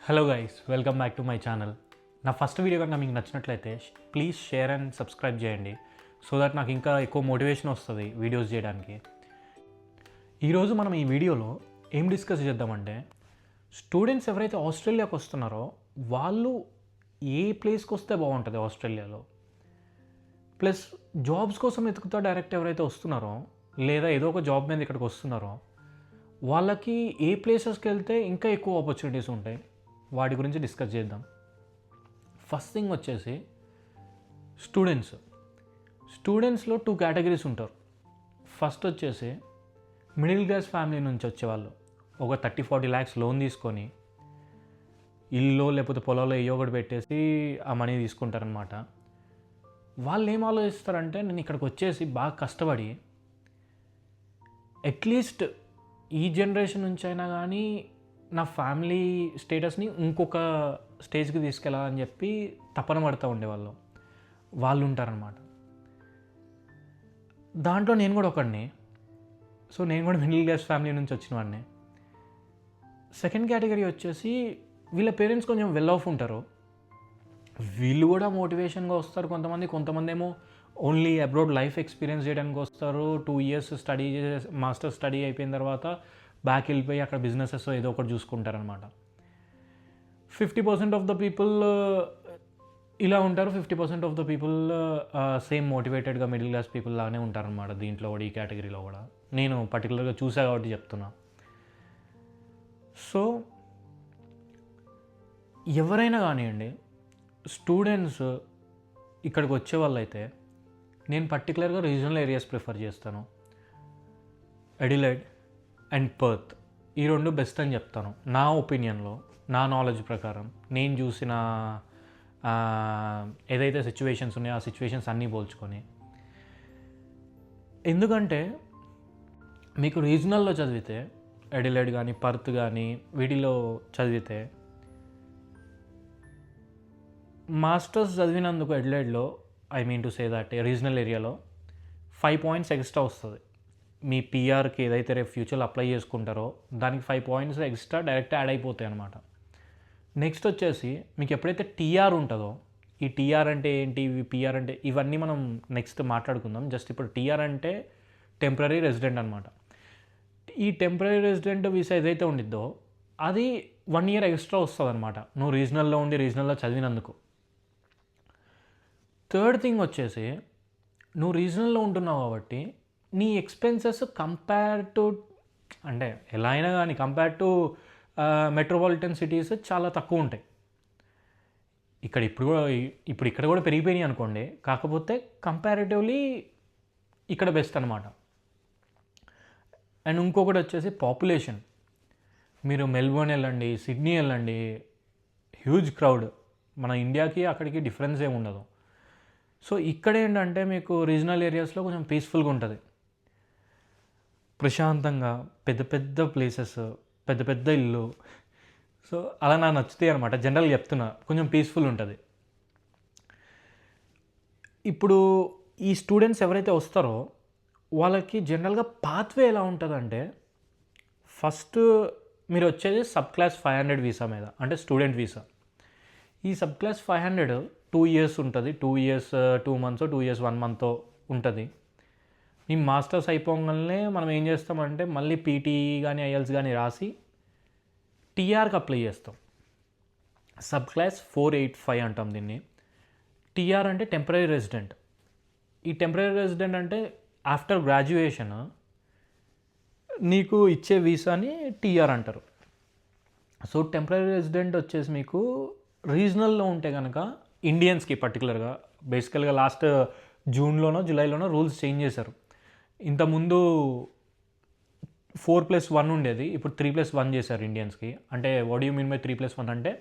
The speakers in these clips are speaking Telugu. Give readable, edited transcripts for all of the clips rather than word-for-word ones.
Hello guys, welcome back to my channel. నా ఫస్ట్ వీడియో కనుక మీకు నచ్చినట్లయితే ప్లీజ్ షేర్ అండ్ సబ్స్క్రైబ్ చేయండి, సో దట్ నాకు ఇంకా ఎక్కువ మోటివేషన్ వస్తుంది వీడియోస్ చేయడానికి. ఈరోజు మనం ఈ వీడియోలో ఏం డిస్కస్ చేద్దామంటే, స్టూడెంట్స్ ఎవరైతే ఆస్ట్రేలియాకి వస్తున్నారో వాళ్ళు ఏ ప్లేస్కి వస్తే బాగుంటుంది ఆస్ట్రేలియాలో, ప్లస్ జాబ్స్ కోసం వెతుకుతా డైరెక్ట్ ఎవరైతే వస్తున్నారో లేదా ఏదో ఒక జాబ్ మీద ఇక్కడికి వస్తున్నారో వాళ్ళకి ఏ ప్లేసెస్కి వెళ్తే ఇంకా ఎక్కువ ఆపర్చునిటీస్ ఉంటాయి, వాటి గురించి డిస్కస్ చేద్దాం. ఫస్ట్ థింగ్ వచ్చేసి స్టూడెంట్స్లో 2 కేటగిరీస్ ఉంటారు. ఫస్ట్ వచ్చేసి మిడిల్ క్లాస్ ఫ్యామిలీ నుంచి వచ్చేవాళ్ళు, ఒక 30-40 lakhs లోన్ తీసుకొని ఇల్లు లేకపోతే పొలాల్లో ఏయో ఒకటి పెట్టేసి ఆ మనీ తీసుకుంటారనమాట. వాళ్ళు ఏం ఆలోచిస్తారంటే, నేను ఇక్కడికి వచ్చేసి బాగా కష్టపడి అట్లీస్ట్ ఈ జనరేషన్ నుంచి అయినా కానీ నా ఫ్యామిలీ స్టేటస్ని ఇంకొక స్టేజ్కి తీసుకెళ్ళాలని చెప్పి తపన పడుతూ ఉండేవాళ్ళు వాళ్ళు ఉంటారనమాట. దాంట్లో నేను కూడా ఒకడిని. సో నేను కూడా మిడిల్ క్లాస్ ఫ్యామిలీ నుంచి వచ్చిన వాడిని. సెకండ్ కేటగిరీ వచ్చేసి వీళ్ళ పేరెంట్స్ కొంచెం వెల్ ఆఫ్ ఉంటారు, వీళ్ళు కూడా మోటివేషన్గా వస్తారు. కొంతమంది ఏమో ఓన్లీ అబ్రాడ్ లైఫ్ ఎక్స్పీరియన్స్ చేయడానికి వస్తారు. 2 years స్టడీ చేసి మాస్టర్స్ స్టడీ అయిపోయిన తర్వాత బ్యాక్ వెళ్ళిపోయి అక్కడ బిజినెసెస్ ఏదో ఒకటి చూసుకుంటారనమాట. 50% ఆఫ్ ద పీపుల్ ఇలా ఉంటారు, 50% ఆఫ్ ద పీపుల్ సేమ్ మోటివేటెడ్గా మిడిల్ క్లాస్ పీపుల్ లాగానే ఉంటారనమాట. దీంట్లో కూడా ఈ కేటగిరీలో కూడా నేను పర్టికులర్గా చూసా కాబట్టి చెప్తున్నా. సో ఎవరైనా కానివ్వండి, స్టూడెంట్స్ ఇక్కడికి వచ్చే వాళ్ళైతే నేను పర్టికులర్గా రీజనల్ ఏరియాస్ ప్రిఫర్ చేస్తాను. ఎడిలైడ్ అండ్ పర్త్, ఈ 2 బెస్ట్ అని చెప్తాను నా ఒపీనియన్లో, నా నాలెడ్జ్ ప్రకారం. నేను చూసిన ఏదైతే సిచ్యువేషన్స్ ఉన్నాయో ఆ సిచ్యువేషన్స్ అన్నీ పోల్చుకొని. ఎందుకంటే మీకు రీజనల్లో చదివితే, ఎడిలైడ్ కానీ పర్త్ కానీ వీటిలో చదివితే, మాస్టర్స్ చదివినందుకు ఎడిలైడ్లో, I mean to say that regional ఏరియాలో 5 points ఎక్స్ట్రా వస్తుంది. మీ పిఆర్కి ఏదైతే రేపు ఫ్యూచర్లో అప్లై చేసుకుంటారో దానికి 5 points ఎక్స్ట్రా డైరెక్ట్ యాడ్ అయిపోతాయి అనమాట. నెక్స్ట్ వచ్చేసి మీకు ఎప్పుడైతే టీఆర్ ఉంటుందో, ఈ టీఆర్ అంటే ఏంటి, పిఆర్ అంటే ఇవన్నీ మనం నెక్స్ట్ మాట్లాడుకుందాం. జస్ట్ ఇప్పుడు టీఆర్ అంటే టెంపరీ రెసిడెంట్ అనమాట. ఈ టెంపరీ రెసిడెంట్ వీసా ఏదైతే ఉండిద్దో అది 1 year ఎక్స్ట్రా వస్తుంది అనమాట, నువ్వు రీజనల్లో ఉండి రీజనల్లో చదివినందుకు. థర్డ్ థింగ్ వచ్చేసి, నువ్వు రీజనల్లో ఉంటున్నావు కాబట్టి నీ ఎక్స్పెన్సెస్ కంపేర్ టు, అంటే ఎలా అయినా కానీ కంపేర్ టు మెట్రోపాలిటన్ సిటీస్ చాలా తక్కువ ఉంటాయి. ఇక్కడ కూడా పెరిగిపోయినాయి అనుకోండి, కాకపోతే కంపారిటివ్లీ ఇక్కడ బెస్ట్ అనమాట. అండ్ ఇంకొకటి వచ్చేసి పాపులేషన్. మీరు మెల్బోర్న్ వెళ్ళండి, సిడ్నీ వెళ్ళండి, హ్యూజ్ క్రౌడ్. మన ఇండియాకి అక్కడికి డిఫరెన్స్ ఏమి ఉండదు. సో ఇక్కడ ఏంటంటే మీకు రీజనల్ ఏరియాస్లో కొంచెం పీస్ఫుల్గా ఉంటుంది, ప్రశాంతంగా, పెద్ద పెద్ద ప్లేసెస్, పెద్ద పెద్ద ఇల్లు. సో అలా నాకు నచ్చుతాయి అనమాట. జనరల్గా చెప్తున్నా, కొంచెం పీస్ఫుల్ ఉంటుంది. ఇప్పుడు ఈ స్టూడెంట్స్ ఎవరైతే వస్తారో వాళ్ళకి జనరల్గా పాత్వే ఎలా ఉంటుందంటే, ఫస్ట్ మీరు వచ్చేది సబ్ క్లాస్ 500 వీసా మీద, అంటే స్టూడెంట్ వీసా. ఈ సబ్ క్లాస్ 500 2 years ఉంటుంది. 2 years 2 months, 2 years 1 month ఉంటుంది. ఈ మాస్టర్స్ అయిపోగానే మనం ఏం చేస్తామంటే మళ్ళీ పీటీ కానీ ఐఎల్స్ కానీ రాసి టీఆర్కి అప్లై చేస్తాం. సబ్ క్లాస్ 485 అంటాం దీన్ని. టీఆర్ అంటే టెంపరీ రెసిడెంట్. ఈ టెంపరీ రెసిడెంట్ అంటే ఆఫ్టర్ గ్రాడ్యుయేషన్ నీకు ఇచ్చే వీసాని టీఆర్ అంటారు. సో టెంపరీ రెసిడెంట్ వచ్చేసి మీకు రీజనల్లో ఉంటే కనుక ఇండియన్స్కి పర్టికులర్గా, బేసికల్గా లాస్ట్ జూన్లోనో జూలైలోనో రూల్స్ చేంజ్ చేశారు. ఇంతకుముందు 4+1 ఉండేది, ఇప్పుడు 3+1 చేశారు ఇండియన్స్కి. అంటే వాట్ యూ మీన్ బై 3+1 అంటే,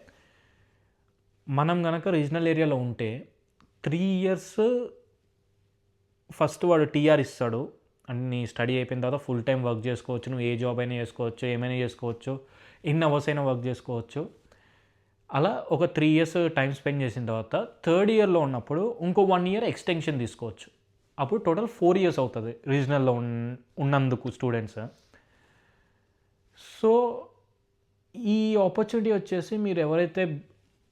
మనం కనుక రీజనల్ ఏరియాలో ఉంటే 3 years ఫస్ట్ వాడు టీఆర్ ఇస్తాడు. అన్ని స్టడీ అయిపోయిన తర్వాత ఫుల్ టైం వర్క్ చేసుకోవచ్చు, నువ్వు ఏ జాబ్ అయినా చేసుకోవచ్చు, ఏమైనా చేసుకోవచ్చు, ఎన్ని అవర్స్ అయినా వర్క్ చేసుకోవచ్చు. అలా ఒక 3 years టైం స్పెండ్ చేసిన తర్వాత 3rd yearలో ఉన్నప్పుడు ఇంకో 1 year ఎక్స్టెన్షన్ తీసుకోవచ్చు. అప్పుడు టోటల్ 4 years అవుతుంది రీజనల్లో ఉన్నందుకు స్టూడెంట్స్. సో ఈ ఆపర్చునిటీ వచ్చేసి మీరు ఎవరైతే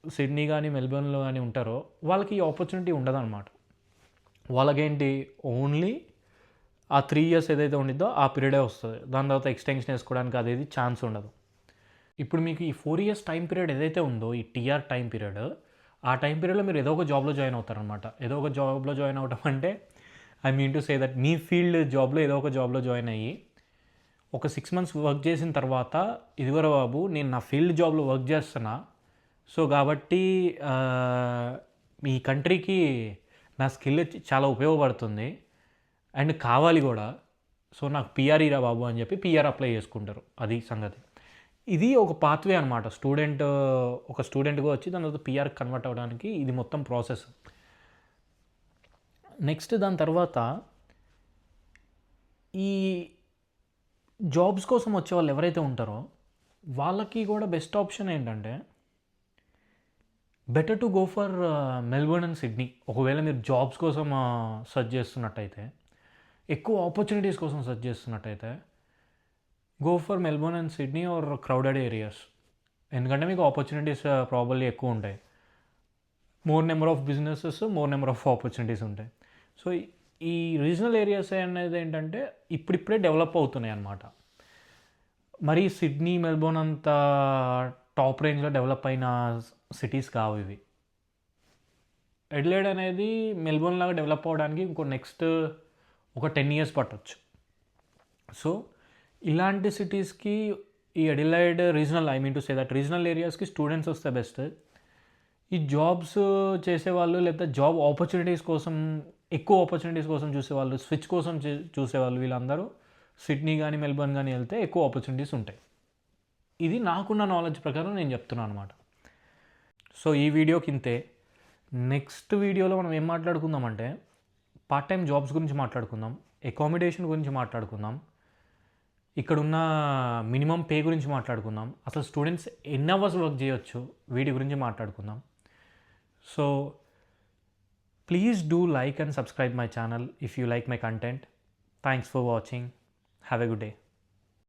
సిడ్నీ కానీ మెల్బోర్న్లో కానీ ఉంటారో వాళ్ళకి ఈ ఆపర్చునిటీ ఉండదన్నమాట. వాళ్ళకేంటి ఓన్లీ ఆ 3 ఇయర్స్ ఏదైతే ఉండిద్దో ఆ పీరియడే వస్తుంది. దాని తర్వాత ఎక్స్టెన్షన్ వేసుకోవడానికి అదేది ఛాన్స్ ఉండదు. ఇప్పుడు మీకు ఈ 4 ఇయర్స్ టైం పీరియడ్ ఏదైతే ఉందో ఈ టీఆర్ టైం పీరియడ్, ఆ టైం పీరియడ్లో మీరు ఏదో ఒక జాబ్లో జాయిన్ అవుతారనమాట. ఏదో ఒక జాబ్లో జాయిన్ అవ్వడం అంటే I mean to say that me field జాబ్లో ఏదో ఒక జాబ్లో జాయిన్ అయ్యి ఒక 6 మంత్స్ వర్క్ చేసిన తర్వాత ఇదివరకు బాబు నేను నా ఫీల్డ్ జాబ్లో వర్క్ చేస్తున్నా, సో కాబట్టి మీ కంట్రీకి నా స్కిల్ చాలా ఉపయోగపడుతుంది అండ్ కావాలి కూడా, సో నాకు పిఆర్ ఇరా బాబు అని చెప్పి పిఆర్ అప్లై చేసుకుంటారు. అది సంగతి. ఇది ఒక పాత్వే అనమాట. ఒక స్టూడెంట్గా వచ్చి దాని తర్వాత పిఆర్ కన్వర్ట్ అవ్వడానికి ఇది మొత్తం ప్రాసెస్. నెక్స్ట్ దాని తర్వాత ఈ జాబ్స్ కోసం వచ్చే వాళ్ళు ఎవరైతే ఉంటారో వాళ్ళకి కూడా బెస్ట్ ఆప్షన్ ఏంటంటే better to go for Melbourne and Sydney. ఒకవేళ మీరు జాబ్స్ కోసం సెర్చ్ చేస్తున్నట్టయితే, ఎక్కువ ఆపర్చునిటీస్ కోసం సెర్చ్ చేస్తున్నట్టయితే go for Melbourne and Sydney or crowded areas. ఎందుకంటే మీకు ఆపర్చునిటీస్ ప్రాబబ్లీ ఎక్కువ ఉంటాయి. More number of businesses, more number of opportunities ఉంటాయి. సో ఈ రీజనల్ ఏరియాస్ అనేది ఏంటంటే ఇప్పుడిప్పుడే డెవలప్ అవుతున్నాయి అన్నమాట. మరి సిడ్నీ మెల్బోర్న్ అంత టాప్ రేంజ్లో డెవలప్ అయిన సిటీస్ కావు ఇవి. ఎడిలైడ్ అనేది మెల్బోర్న్ లాగా డెవలప్ అవ్వడానికి ఇంకో నెక్స్ట్ ఒక 10 ఇయర్స్ పట్టొచ్చు. సో ఇలాంటి సిటీస్కి ఈ Adelaide regional I mean to say that regional ఏరియాస్కి స్టూడెంట్స్ వస్తే బెస్ట్. ఈ జాబ్స్ చేసేవాళ్ళు లేదా జాబ్ ఆపర్చునిటీస్ కోసం, ఎక్కువ ఆపర్చునిటీస్ కోసం చూసేవాళ్ళు, స్విచ్ కోసం చూసేవాళ్ళు, వీళ్ళందరూ సిడ్నీ కానీ మెల్బోర్న్ కానీ వెళ్తే ఎక్కువ ఆపర్చునిటీస్ ఉంటాయి. ఇది నాకున్న నాలెడ్జ్ ప్రకారం నేను చెప్తున్నాను అనమాట. సో ఈ వీడియోకి ఇంతే. నెక్స్ట్ వీడియోలో మనం ఏం మాట్లాడుకుందామంటే పార్ట్ టైం జాబ్స్ గురించి మాట్లాడుకుందాం, అకామిడేషన్ గురించి మాట్లాడుకుందాం, ఇక్కడున్న మినిమం పే గురించి మాట్లాడుకుందాం, అసలు స్టూడెంట్స్ ఎన్ని అవర్స్ వర్క్ చేయొచ్చు వీటి గురించి మాట్లాడుకుందాం. So please do like and subscribe my channel if you like my content. Thanks for watching. Have a good day.